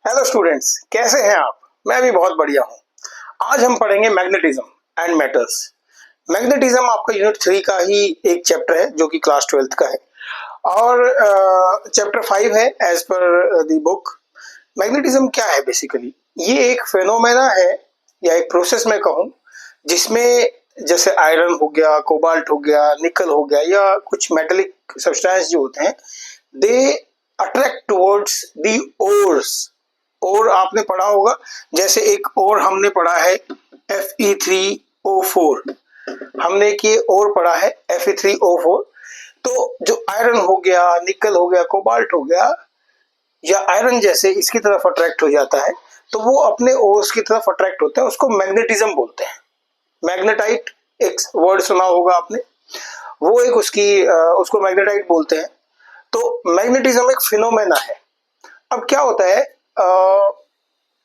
Hello students, कैसे हैं आप? मैं भी बहुत बढ़िया हूँ। आज हम पढ़ेंगे मैग्नेटिज्म एंड मेटल्स। मैग्नेटिज्म आपका यूनिट 3 का ही एक चैप्टर है जो कि क्लास 12th का है और चैप्टर 5 है as per the book. Magnetism क्या है बेसिकली? ये एक फेनोमेना है या एक प्रोसेस में कहूँ जिसमें जैसे आयरन हो गया, कोबाल्ट हो गया, निकल हो गया या कुछ मेटेलिक सब्सटेंस जो होते हैं, they attract towards the ores. और आपने पढ़ा होगा, जैसे एक और हमने पढ़ा है Fe3O4, हमने कि और पढ़ा है Fe3O4। तो जो आयरन हो गया, निकल हो गया, कोबाल्ट हो गया या आयरन जैसे इसकी तरफ अट्रैक्ट हो जाता है तो वो अपने ओर्स की तरफ अट्रैक्ट होते हैं, उसको मैग्नेटिज्म बोलते हैं। मैग्नेटाइट एक वर्ड सुना होगा आपने, वो एक उसको मैग्नेटाइट बोलते हैं। तो मैग्नेटिज्म एक फिनोमेना है। अब क्या होता है,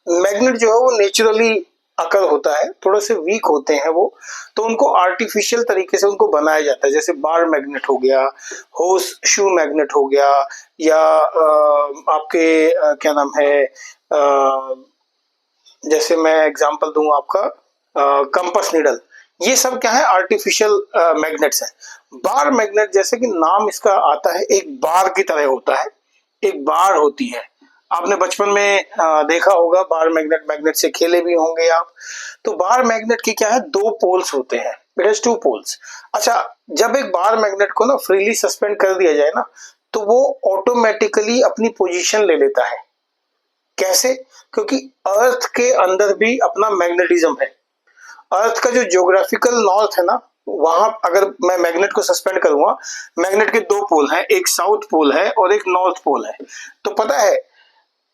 मैग्नेट जो है वो नेचुरली अकर होता है, थोड़े से वीक होते हैं वो, तो उनको आर्टिफिशियल तरीके से उनको बनाया जाता है। जैसे बार मैग्नेट हो गया, होस शू मैग्नेट हो गया, या आपके क्या नाम है, जैसे मैं एग्जांपल दूं आपका कंपास नीडल, ये सब क्या है, आर्टिफिशियल मैग्नेट्स हैं। बार मैग्नेट जैसे कि नाम इसका आता है, एक बार की तरह होता है, एक बार होती है। आपने बचपन में देखा होगा बार मैग्नेट, मैग्नेट से खेले भी होंगे आप। तो बार मैग्नेट के क्या है, दो पोल्स होते हैं, इट हैज टू पोल्स। अच्छा, जब एक बार मैग्नेट को ना फ्रीली सस्पेंड कर दिया जाए ना, तो वो ऑटोमेटिकली अपनी पोजीशन ले लेता है। कैसे? क्योंकि अर्थ के अंदर भी अपना मैग्नेटिज्म है। अर्थ का जो ज्योग्राफिकल नॉर्थ है ना, वहां अगर मैं मैग्नेट को सस्पेंड करूंगा, मैग्नेट के दो पोल हैं, एक साउथ पोल है और एक नॉर्थ पोल है। तो पता है,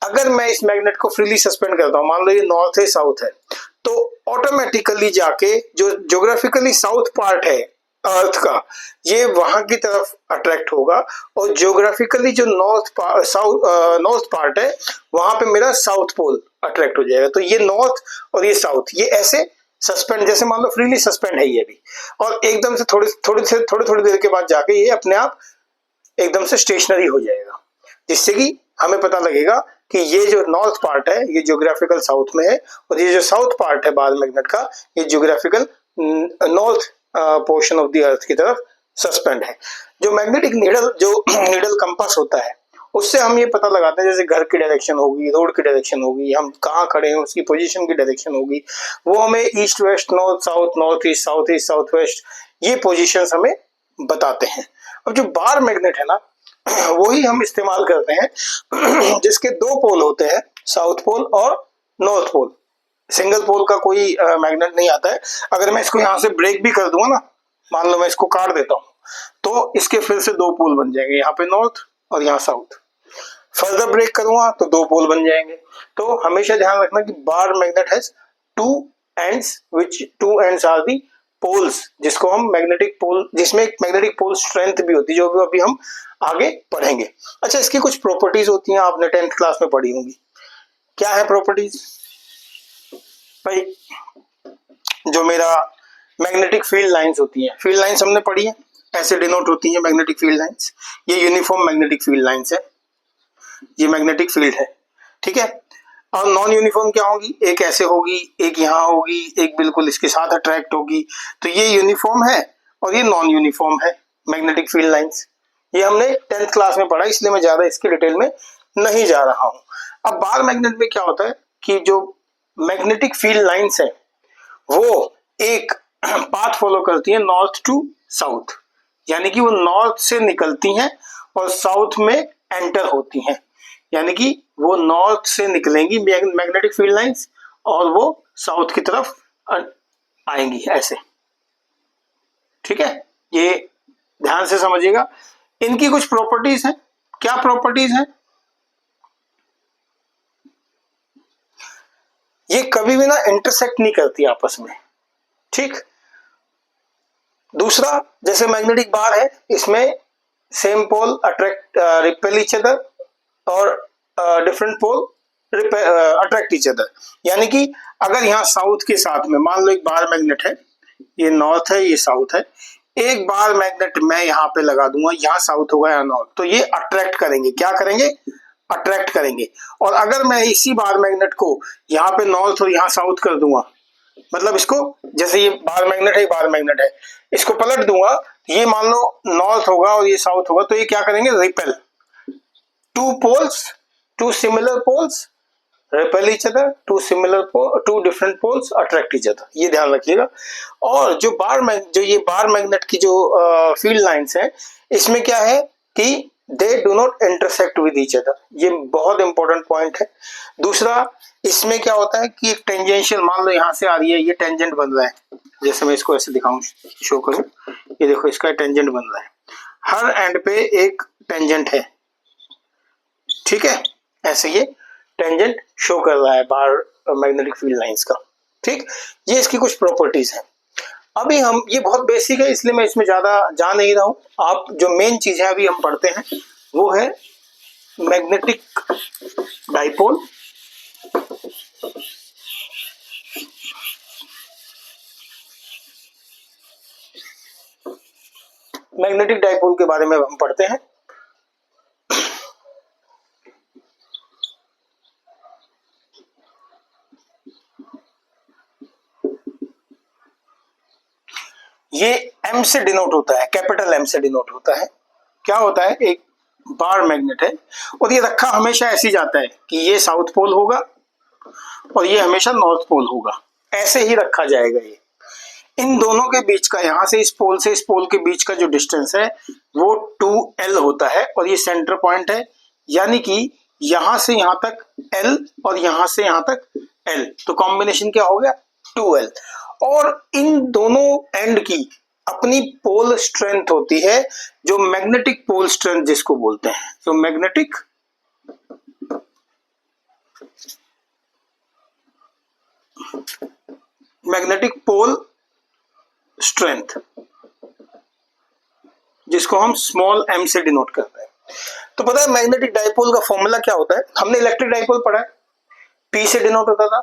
अगर मैं इस मैग्नेट को फ्रीली सस्पेंड करता हूं, मान लो ये नॉर्थ है, साउथ है, तो ऑटोमेटिकली जाके जो ज्योग्राफिकली साउथ पार्ट है अर्थ का, ये वहां की तरफ अट्रैक्ट होगा, और ज्योग्राफिकली जो नॉर्थ पार्ट है, वहां पे मेरा साउथ पोल अट्रैक्ट हो जाएगा। तो ये नॉर्थ और ये साउथ, ये ऐसे सस्पेंड, जैसे मान लो फ्रीली सस्पेंड है ये भी, और एकदम से थोड़ी देर के बाद जाके ये अपने आप एकदम से स्टेशनरी हो जाएगा, जिससे कि हमें पता लगेगा कि ये जो नॉर्थ पार्ट है ये ज्योग्राफिकल साउथ में है, और ये जो साउथ पार्ट है बार मैग्नेट का, ये geographical north portion of the earth की तरफ सस्पेंड है। जो मैग्नेटिक नीडल कंपास होता है, उससे हम ये पता लगाते हैं, जैसे घर की डायरेक्शन होगी, रोड की डायरेक्शन होगी, हम कहाँ खड़े हैं उसकी पोजीशन की डायरेक्शन होगी, वो हमें east west, north south, north east, south west, ये पोजीशंस हमें बताते हैं। अब जो बार मैग्नेट है ना, वही हम इस्तेमाल करते हैं जिसके दो पोल होते हैं, साउथ पोल और नॉर्थ पोल। सिंगल पोल का कोई मैग्नेट नहीं आता है। अगर मैं इसको यहाँ से ब्रेक भी कर दूंगा ना, मान लो मैं इसको काट देता हूँ, तो इसके फिर से दो पोल बन जाएंगे, यहाँ पे नॉर्थ और यहाँ साउथ। फर्दर ब्रेक करूंगा तो दो पोल बन जाएंगे। तो हमेशा ध्यान रखना कि bar magnet has two ends, which two ends are the poles, जिसको हम मैग्नेटिक पोल, जिसमें एक मैग्नेटिक पोल स्ट्रेंथ भी होती है, जो भी अभी हम आगे पढ़ेंगे। अच्छा, इसकी कुछ प्रॉपर्टीज होती हैं, आपने 10th क्लास में पढ़ी होंगी। क्या है प्रॉपर्टीज भाई? जो मेरा मैग्नेटिक फील्ड लाइंस होती हैं, फील्ड लाइंस हमने पढ़ी है, ऐसे डिनोट होती हैं मैग्नेटिक फील्ड लाइंस। ये यूनिफॉर्म मैग्नेटिक फील्ड लाइंस है, ये मैग्नेटिक फील्ड है, ठीक है। और नॉन यूनिफॉर्म क्या होगी? एक ऐसे होगी, एक यहाँ होगी, एक बिल्कुल इसके साथ अट्रैक्ट होगी। तो ये यूनिफॉर्म है और ये नॉन यूनिफॉर्म है मैग्नेटिक फील्ड लाइंस। ये हमने 10th क्लास में पढ़ा, इसलिए मैं ज्यादा इसके डिटेल में नहीं जा रहा हूं। अब बार मैग्नेट में क्या होता है कि जो मैग्नेटिक फील्ड लाइंस है वो एक पाथ फॉलो करती है नॉर्थ टू साउथ, यानी कि वो नॉर्थ से निकलती हैं और साउथ में एंटर होती हैं। यानी कि वो नॉर्थ से निकलेंगी मैग्नेटिक फील्ड लाइंस और वो साउथ की तरफ आएंगी ऐसे, ठीक है। ये ध्यान से समझिएगा। इनकी कुछ प्रॉपर्टीज हैं। क्या प्रॉपर्टीज हैं? ये कभी भी ना इंटरसेक्ट नहीं करती आपस में, ठीक। दूसरा, जैसे मैग्नेटिक बार है, इसमें same pole attract repel each other और different pole attract each other. यानी कि अगर यहाँ साउथ के साथ में मान लो एक बार मैग्नेट है, ये नॉर्थ है, ये साउथ है, एक बार मैग्नेट मैं यहाँ पे लगा दूंगा, यहाँ साउथ होगा, यहाँ नॉर्थ, तो ये अट्रैक्ट करेंगे। क्या करेंगे? अट्रैक्ट करेंगे। और अगर मैं इसी बार मैग्नेट को यहाँ पे नॉर्थ और यहाँ साउथ कर दूंगा, मतलब इसको जैसे ये बार मैग्नेट है, बार मैग्नेट है, इसको पलट दूंगा, ये मान लो नॉर्थ होगा और ये साउथ होगा, तो ये क्या करेंगे, repel. Two poles, two similar poles repel each other, two different poles attract each other, ये ध्यान रखिएगा। और जो ये बार मैग्नेट की जो फील्ड लाइंस है, इसमें क्या है कि they do not intersect with each other, ये बहुत इंपॉर्टेंट पॉइंट है। दूसरा, इसमें क्या होता है कि एक टेंजेंशियल, मान लो यहाँ से आ रही है, ये टेंजेंट बन रहा है, जैसे मैं इसको ऐसे दिखाऊं, शो करूं, ये देखो इसका टेंजेंट बन रहा है, हर एंड पे एक टेंजेंट है, ठीक है, ऐसे ये टेंजेंट शो कर रहा है बार मैग्नेटिक फील्ड लाइंस का, ठीक। ये इसकी कुछ प्रॉपर्टीज हैं। अभी हम, ये बहुत बेसिक है इसलिए मैं इसमें ज्यादा जा नहीं रहा हूं। आप जो मेन चीज है अभी हम पढ़ते हैं वो है मैग्नेटिक डाइपोल। मैग्नेटिक डाइपोल के बारे में हम पढ़ते हैं। ये M से डिनोट होता है, कैपिटल M से डिनोट होता है। क्या होता है, एक बार मैग्नेट है और ये रखा हमेशा ऐसे ही जाता है कि ये साउथ पोल होगा और ये हमेशा नॉर्थ पोल होगा, ऐसे ही रखा जाएगा। ये इन दोनों के बीच का, यहां से इस पोल के बीच का जो डिस्टेंस है वो 2L होता है और ये सेंटर पॉइंट है, यानी कि यहां से यहां तक L और यहां से यहां तक L, तो कॉम्बिनेशन क्या हो गया, 2L। और इन दोनों एंड की अपनी पोल स्ट्रेंथ होती है, जो मैग्नेटिक पोल स्ट्रेंथ जिसको बोलते हैं, तो मैग्नेटिक पोल स्ट्रेंथ, जिसको हम स्मॉल m से डिनोट करते हैं। तो पता है मैग्नेटिक डाइपोल का फॉर्मूला क्या होता है, हमने इलेक्ट्रिक डाइपोल पढ़ा है, P से डिनोट होता था,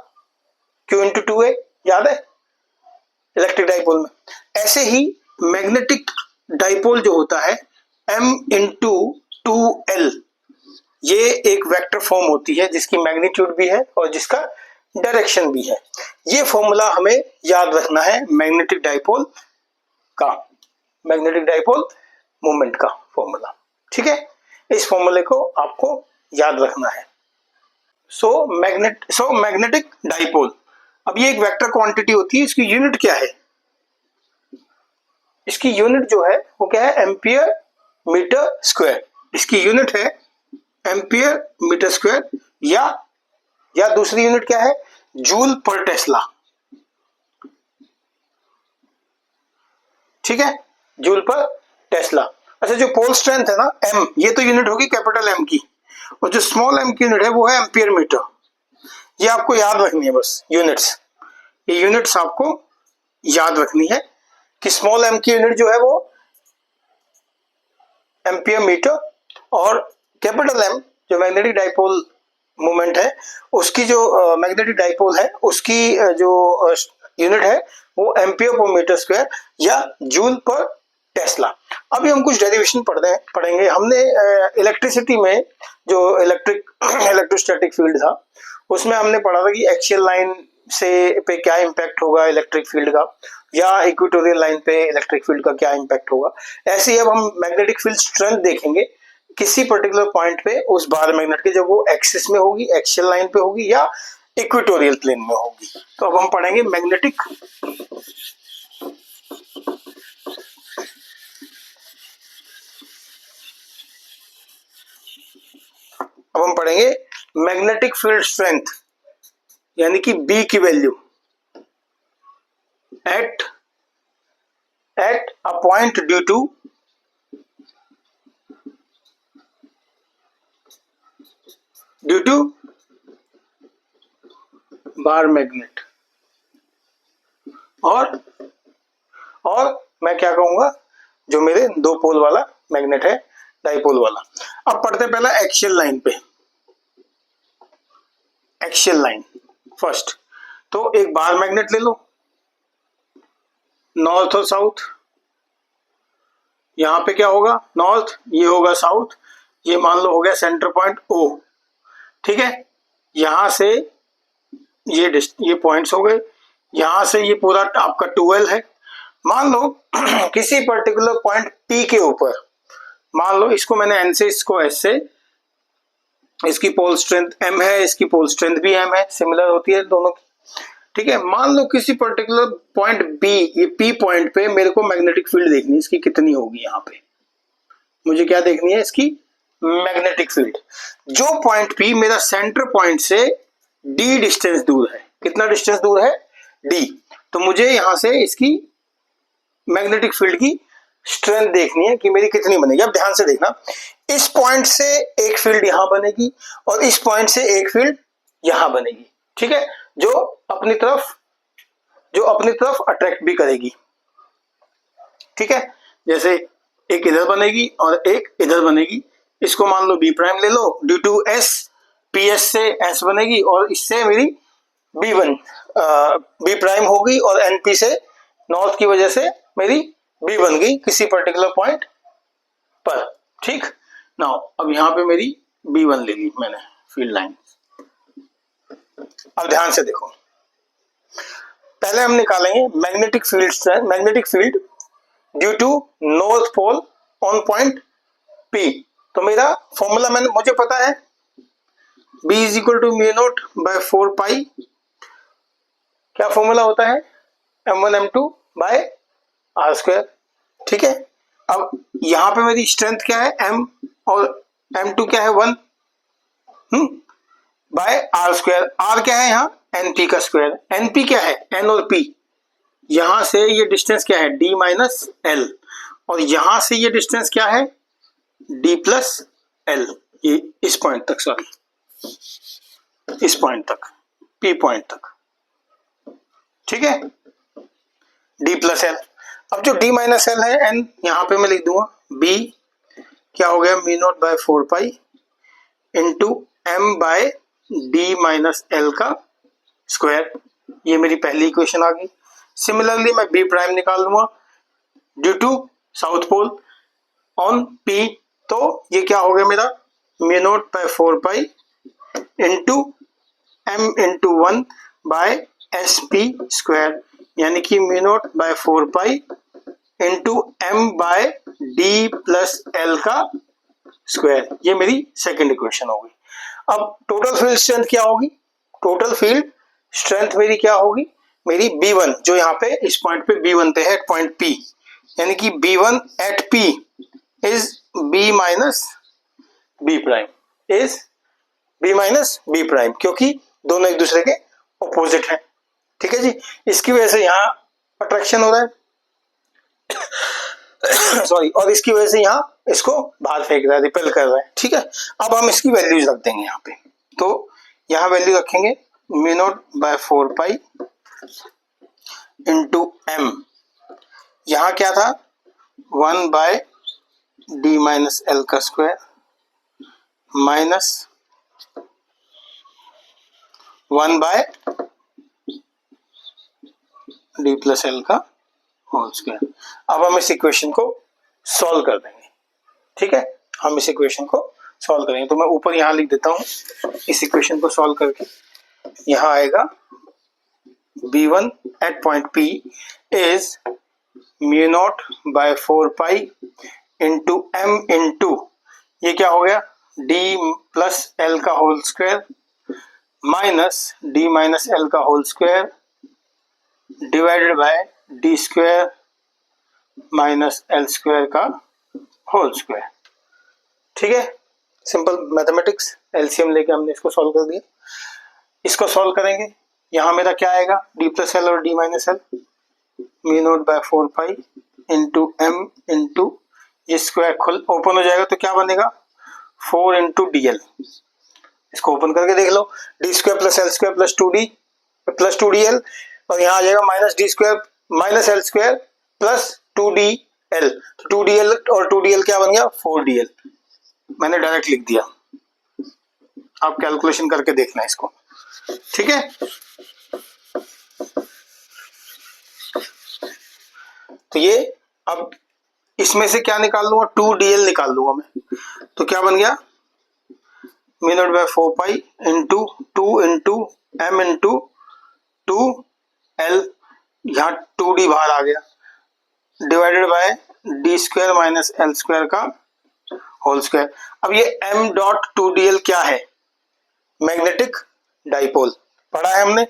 Q इंटू 2A, याद है इलेक्ट्रिक डाइपोल में। ऐसे ही मैग्नेटिक डाइपोल जो होता है M इंटू 2L, ये एक वेक्टर फॉर्म होती है जिसकी मैग्नीट्यूड भी है और जिसका डायरेक्शन भी है। ये फॉर्मूला हमें याद रखना है मैग्नेटिक डाइपोल का, मैग्नेटिक डाइपोल मोमेंट का फॉर्मूला, ठीक है। इस फॉर्मूले को आपको याद रखना है। सो मैग्नेटिक डाइपोल, अब ये एक वेक्टर क्वांटिटी होती है, इसकी यूनिट क्या है, इसकी यूनिट जो है वो क्या है, एम्पियर मीटर स्क्वायर, इसकी यूनिट है एम्पियर मीटर स्क्वायर, या दूसरी यूनिट क्या है, जूल पर टेस्ला, ठीक है, जूल पर टेस्ला। अच्छा, जो पोल स्ट्रेंथ है ना M, ये तो यूनिट होगी कैपिटल M की, और जो स्मॉल m की यूनिट है वो है एम्पियर मीटर। ये आपको याद रखनी है बस, यूनिट्स, ये यूनिट्स आपको याद रखनी है कि स्मॉल m की यूनिट जो है वो एम्पियर मीटर, और कैपिटल M जो मैग्नेटिक डाइपोल मोमेंट है उसकी, जो मैग्नेटिक डाइपोल है उसकी जो यूनिट है वो एम्पियर पर मीटर स्क्वायर या जूल पर टेस्ला। अभी हम कुछ डेरिवेशन पढ़ेंगे। हमने इलेक्ट्रिसिटी में जो इलेक्ट्रोस्टैटिक फील्ड था उसमें हमने पढ़ा था कि एक्सियल लाइन से पे क्या इम्पैक्ट होगा इलेक्ट्रिक फील्ड का, या इक्वेटोरियल लाइन पे इलेक्ट्रिक फील्ड का क्या इम्पैक्ट होगा। ऐसे ही अब हम मैग्नेटिक फील्ड स्ट्रेंथ देखेंगे किसी पर्टिकुलर पॉइंट पे उस बार मैग्नेट के, जब वो एक्सिस में होगी, एक्सियल लाइन पे होगी या इक्वेटोरियल प्लेन में होगी। तो अब हम पढ़ेंगे मैग्नेटिक फील्ड स्ट्रेंथ, यानी कि B की value at a point due to bar magnet. और मैं क्या कहूंगा, जो मेरे दो पोल वाला मैग्नेट है, डाइपोल वाला। अब पढ़ते पहला एक्सियल लाइन पे, एक्सियल लाइन फर्स्ट। तो एक बार मैग्नेट ले लो, नॉर्थ और साउथ, यहां पे क्या होगा, नॉर्थ, ये होगा साउथ, ये मान लो हो गया सेंटर पॉइंट O, ठीक है, यहां से ये पॉइंट्स हो गए, यहां से ये पूरा आपका 12 है। मान लो किसी पर्टिकुलर पॉइंट P के ऊपर, मान लो इसको मैंने N से इसको S से, इसकी पोल स्ट्रेंथ M है, इसकी पोल स्ट्रेंथ भी M है, सिमिलर होती है दोनों की। ठीक है, मान लो किसी पर्टिकुलर पॉइंट B, ये P पॉइंट पे मेरे को मैग्नेटिक फील्ड देखनी है, इसकी कितनी होगी, यहाँ पे मुझे क्या देखनी है, इसकी मैग्नेटिक फील्ड। जो पॉइंट P मेरा सेंटर पॉइंट से D डिस्टेंस दूर है, कितना डिस्टेंस दूर है, D, तो मुझे यहां से इसकी मैग्नेटिक फील्ड की स्ट्रेंथ देखनी है कि मेरी कितनी बनेगी। अब ध्यान से देखना, इस पॉइंट से एक फील्ड यहां बनेगी और इस पॉइंट से एक फील्ड यहां बनेगी। ठीक है, जो अपनी तरफ अट्रैक्ट भी करेगी। ठीक है, जैसे एक इधर बनेगी और एक इधर बनेगी। इसको मान लो B प्राइम ले लो, ड्यू टू S, PS से S बनेगी और इससे मेरी B प्राइम होगी और NP से नॉर्थ की वजह से मेरी B बन गई किसी पर्टिकुलर पॉइंट पर। ठीक, नाउ अब यहां पे मेरी B1 ले ली मैंने फील्ड लाइन। अब ध्यान से देखो, पहले हम निकालेंगे magnetic field due to north pole on point P। तो मेरा फॉर्मूला मुझे पता है, B is equal to mu not by 4 pi, क्या फॉर्मूला होता है, M1 M2 bye R square. ठीक है, अब यहां पे मेरी स्ट्रेंथ क्या है, M, और M2 क्या है, 1 बाय R स्क्वायर। R क्या है यहाँ, NP का स्क्वायर। NP क्या है, N और P, यहां से ये डिस्टेंस क्या है, D माइनस L, और यहां से ये डिस्टेंस क्या है, D प्लस L, ये इस पॉइंट तक, सॉरी इस पॉइंट तक, P पॉइंट तक। ठीक है, D प्लस L। अब जो D माइनस L है, N यहां पे मैं लिख दूंगा, B क्या हो गया, mu not by 4 pi into M bye D minus L का स्क्वायर। ये मेरी पहली इक्वेशन आ गई। सिमिलरली मैं B प्राइम निकाल लूंगा due to south pole on P, तो ये क्या हो गया मेरा, mu not by 4 pi into M into 1 by SP square, यानी कि mu not by 4 pi into M bye D plus L का स्क्वायर। ये मेरी सेकेंड इक्वेशन होगी। अब टोटल फील्ड स्ट्रेंथ क्या होगी, टोटल फील्ड स्ट्रेंथ मेरी क्या होगी, मेरी B1, जो यहाँ पे इस पॉइंट पे B1 पे है, पॉइंट P, यानी कि B1 at P is B minus B prime, is B minus B prime, क्योंकि दोनों एक दूसरे के ऑपोजिट हैं। ठीक है जी, इसकी वजह से यहाँ अट्रैक्शन हो रहा है सॉरी, और इसकी वजह से यहाँ इसको बाहर फेंक रहा है, रिपेल कर रहा है। ठीक है, अब हम इसकी वैल्यूज रख देंगे यहाँ पे, तो यहाँ वैल्यू रखेंगे mu not by 4 pi into M, यहाँ क्या था, 1 बाय D माइनस L का square minus 1 by D plus L का होल स्क्वायर। अब हम इस इक्वेशन को सॉल्व कर देंगे। ठीक है, हम इस इक्वेशन को सॉल्व करेंगे, तो मैं ऊपर यहाँ लिख देता हूँ, इस इक्वेशन को सॉल्व करके यहाँ आएगा B1 at point P is mu not by 4 pi into M into, ये क्या हो गया, D प्लस L का whole square minus D minus L का whole square divided by D square minus L square का होल स्क्वायर। ठीक है, simple mathematics, LCM लेके हमने इसको सॉल्व कर दिया। इसको सॉल्व करेंगे, यहाँ मेरा क्या आएगा, D प्लस L और D minus L, mu not by 4 pi into M into, ये स्क्वायर खुल ओपन हो जाएगा तो क्या बनेगा, 4 इंटू DL। इसको ओपन करके देख लो, D square plus L square plus 2D plus 2DL, और यहाँ आ जाएगा minus D square minus L square plus 2DL, तो 2DL और 2DL क्या बन गया, 4DL। मैंने डायरेक्ट लिख दिया, आप कैलकुलेशन करके देखना इसको। ठीक है, तो ये अब इसमें से क्या निकाल लूंगा, 2DL निकाल लूंगा मैं, तो क्या बन गया, mu not by 4 pi into 2 into M into 2l, यहाँ 2d बाहर आ गया, divided by D square minus L square का होल स्क्वायर। अब ये m डॉट 2dl क्या है? मैग्नेटिक डाइपोल, पढ़ा है हमने,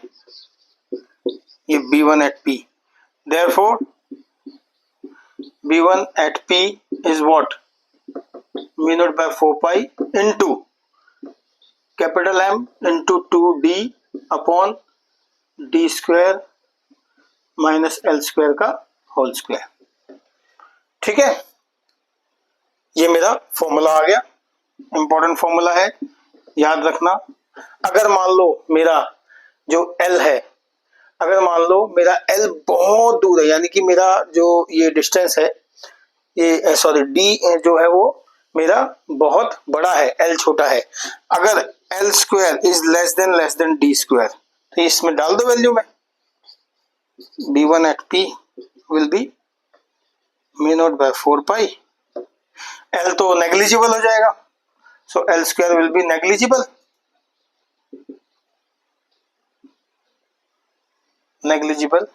ये B1 at P, therefore B1 at P is what? Mu not by 4 pi into capital M into 2d upon D square minus L square का whole square. ठीक है, ये मेरा फॉर्मूला आ गया, इंपॉर्टेंट फॉर्मूला है, याद रखना। अगर मान लो मेरा जो L है, अगर मान लो मेरा L बहुत दूर है, यानी कि मेरा जो ये डिस्टेंस है, ये सॉरी D जो है वो मेरा बहुत बड़ा है, L छोटा है, अगर L square is less than D square, तो इसमें डाल दो वैल्यू में, B1 at P will be mu not by 4 pi, L तो नेग्लिजिबल हो जाएगा, so L square will be negligible, negligible,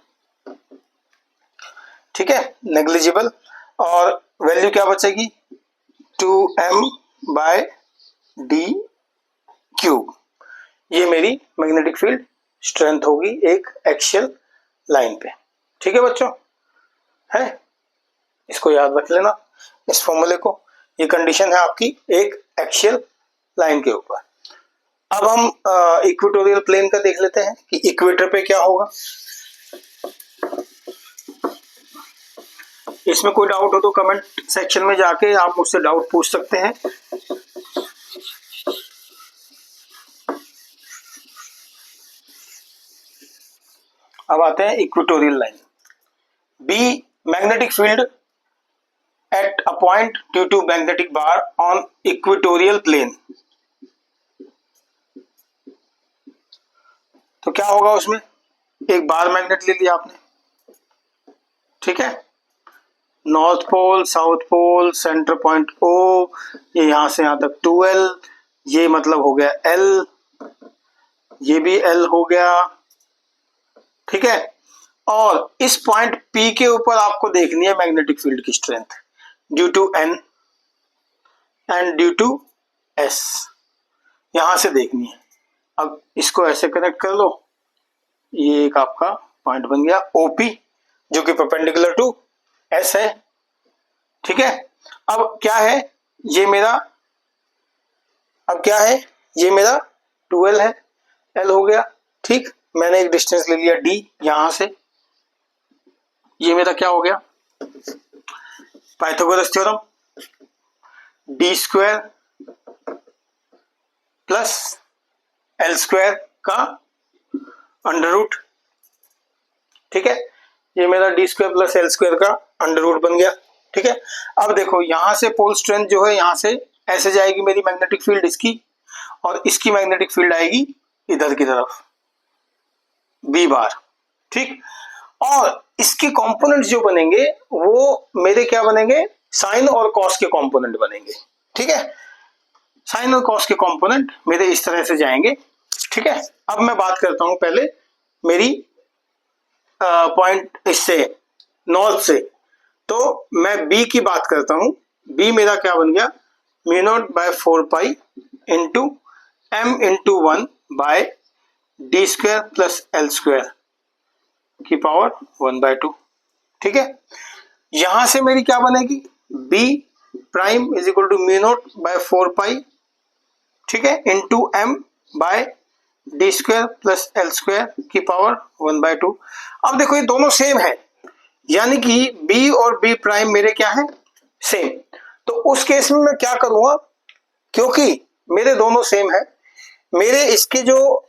ठीक है, नेग्लिजिबल। और वैल्यू क्या बचेगी? 2m बाय डी क्यूब, ये मेरी मैग्नेटिक फील्ड स्ट्रेंथ होगी एक एक्सियल लाइन पे। ठीक है बच्चों, है, इसको याद रख लेना, इस फॉर्मूले को। ये कंडीशन है आपकी एक एक्सियल लाइन के ऊपर। अब हम इक्वेटोरियल प्लेन का देख लेते हैं कि इक्वेटर पे क्या होगा। इसमें कोई डाउट हो तो कमेंट सेक्शन में जाके आप मुझसे डाउट पूछ सकते हैं। अब आते हैं equatorial line. B magnetic field at a point due to magnetic bar on equatorial plane, तो क्या होगा उसमें? एक बार मैग्नेट ले लिया आपने, ठीक है, north pole, south pole, centre point O, ये यहां से यहां तक 2l, ये मतलब हो गया L, ये भी L हो गया, ठीक है। और इस पॉइंट P के ऊपर आपको देखनी है मैग्नेटिक फील्ड की strength due to N and due to S, यहां से देखनी है। अब इसको ऐसे कनेक्ट कर लो, ये एक आपका पॉइंट बन गया OP जो कि परपेंडिकुलर टू S है, ठीक है। अब क्या है, ये मेरा, अब क्या है, ये मेरा 2l है, L हो गया, ठीक। मैंने एक डिस्टेंस ले लिया D यहां से, ये मेरा क्या हो गया, Pythagoras theorem, D square plus L square का अंडर रूट, ठीक है, ये मेरा D square plus L square का अंडर रूट बन गया, ठीक है। अब देखो यहां से पोल स्ट्रेंथ जो है यहां से ऐसे जाएगी मेरी मैग्नेटिक फील्ड इसकी, और इसकी मैग्नेटिक फील्ड आएगी इधर की तरफ B बार, ठीक। और इसके कंपोनेंट्स जो बनेंगे वो मेरे क्या बनेंगे, साइन और कॉस के कंपोनेंट बनेंगे, ठीक है। साइन और कॉस के कंपोनेंट मेरे इस तरह से जाएंगे, ठीक है। अब मैं बात करता हूं पहले मेरी पॉइंट इससे नॉर्थ से, तो मैं B की बात करता हूं। B मेरा क्या बन गया, mu not by 4 pi into M into 1 by D square plus L square की पावर 1/2, ठीक है। यहां से मेरी क्या बनेगी, B prime is equal to mu not by 4 pi, ठीक है, into M by D square plus L square की पावर 1/2। अब देखो ये दोनों सेम है, यानी कि B और B प्राइम मेरे क्या है, सेम। तो उस केस में मैं क्या करूंगा, क्योंकि मेरे दोनों सेम है, मेरे इसके जो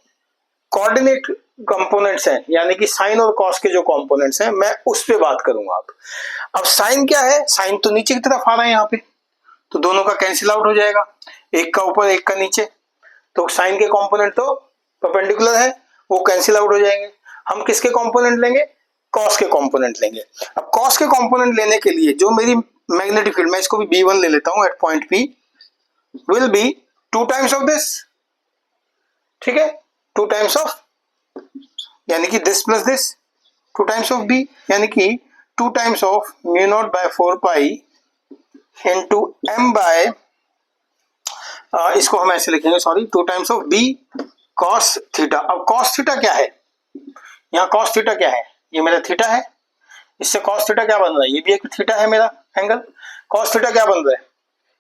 कोऑर्डिनेट कंपोनेंट्स हैं, यानी कि साइन और कॉस के जो कंपोनेंट्स हैं, मैं उस पे बात करूंगा। अब साइन क्या है, साइन तो नीचे की तरफ आ रहा है यहाँ पे, तो दोनों का कैंसिल आउट हो जाएगा, एक का ऊपर एक का नीचे, तो साइन के कंपोनेंट तो परपेंडिकुलर है, वो कैंसिल आउट हो जाएंगे। हम किसके कंपोनेंट लेंगे, कॉस के कंपोनेंट लेंगे। अब कॉस के कंपोनेंट लेने के लिए जो मेरी मैग्नेटिक फील्ड, मैं इसको भी B1 ले लेता हूं at point P, will be 2 times of this, ठीक है, 2 टाइम्स ऑफ, यानी कि this plus this, 2 times of B, यानी कि 2 times of mu not by 4 pi into M by, इसको हम ऐसे लिखेंगे, sorry, 2 times of B cos theta. अब कॉस थीटा क्या है, यहाँ कॉस थीटा क्या है, ये मेरा थीटा है, इससे कॉस थीटा क्या बन रहा है, ये भी एक थीटा है मेरा एंगल, कॉस थीटा क्या बन रहा है,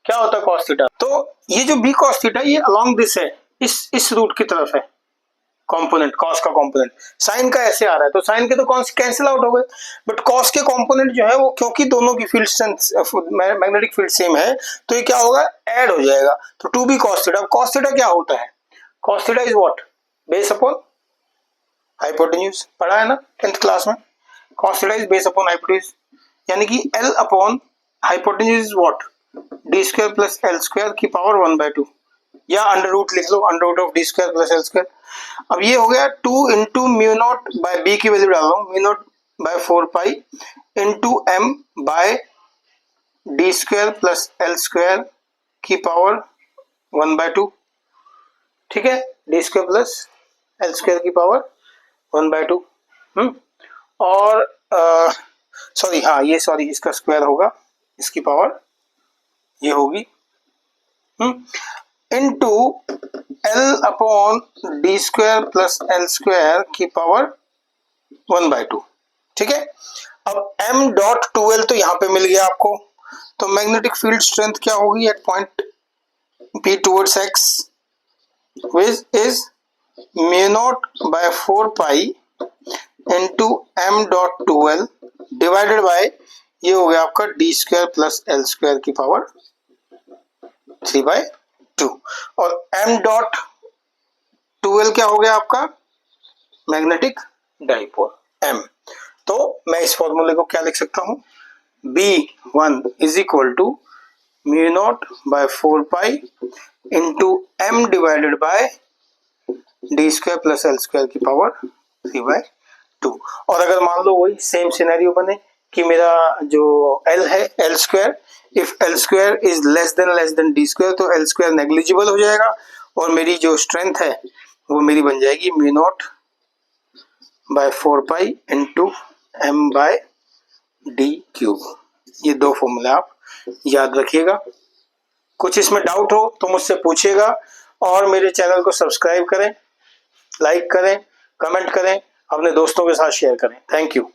क्या होता है कॉस थीटा, तो ये जो बी कॉस थीटा ये अलोंग दिस है, इस रूट की तरफ है कंपोनेंट, कॉस का कंपोनेंट, साइन का ऐसे आ रहा है, तो साइन के तो कॉस कैंसिल आउट हो गए, बट कॉस के कंपोनेंट जो है वो, क्योंकि दोनों की field strength, magnetic field same है, तो ये क्या होगा, ऐड हो जाएगा, तो 2b cos theta. cos theta क्या होता है, cos theta is what, base upon hypotenuse, पढ़ा है ना 10th क्लास में, cos theta is base upon hypotenuse, यानी कि l upon hypotenuse is what, d square plus l square की पावर 1/2, या अंडर रूट लिख लो, under root of D square plus L square. अब ये हो गया 2 into mu not by B की वैल्यू डाल रहा हूँ, mu not by 4 pi into M by D square plus L square की पावर 1/2, ठीक है, D square plus L square की पावर 1/2। और सॉरी, हाँ ये सॉरी, इसका स्क्वायर होगा, इसकी पावर ये होगी into L upon D square plus L square की पावर 1/2, ठीक है। अब m डॉट 2l तो यहाँ पे मिल गया आपको, तो मैग्नेटिक फील्ड स्ट्रेंथ क्या होगी at point p towards x, which is mu not by 4 pi into m dot 2l divided by, ये हो गया आपका D square plus L square की पावर 3/2, और m डॉट 2l क्या हो गया आपका, मैग्नेटिक डाइपोल m। तो मैं इस फॉर्मूले को क्या लिख सकता हूं, B1 is equal to mu not by 4 pi into m divided by D square plus L square की पावर 3/2। और अगर मान लो वही सेम सिनेरियो बने कि मेरा जो l है L square, if L square is less then D square, तो एल स्क्वायर नेग्लिजिबल हो जाएगा, और मेरी जो स्ट्रेंथ है वो मेरी बन जाएगी mu not by 4 pi into M by D cube. ये 2 फॉर्मूले आप याद रखिएगा। कुछ इसमें डाउट हो तो मुझसे पूछिएगा, और मेरे चैनल को सब्सक्राइब करें, लाइक करें, कमेंट करें, अपने दोस्तों के साथ शेयर करें। Thank you.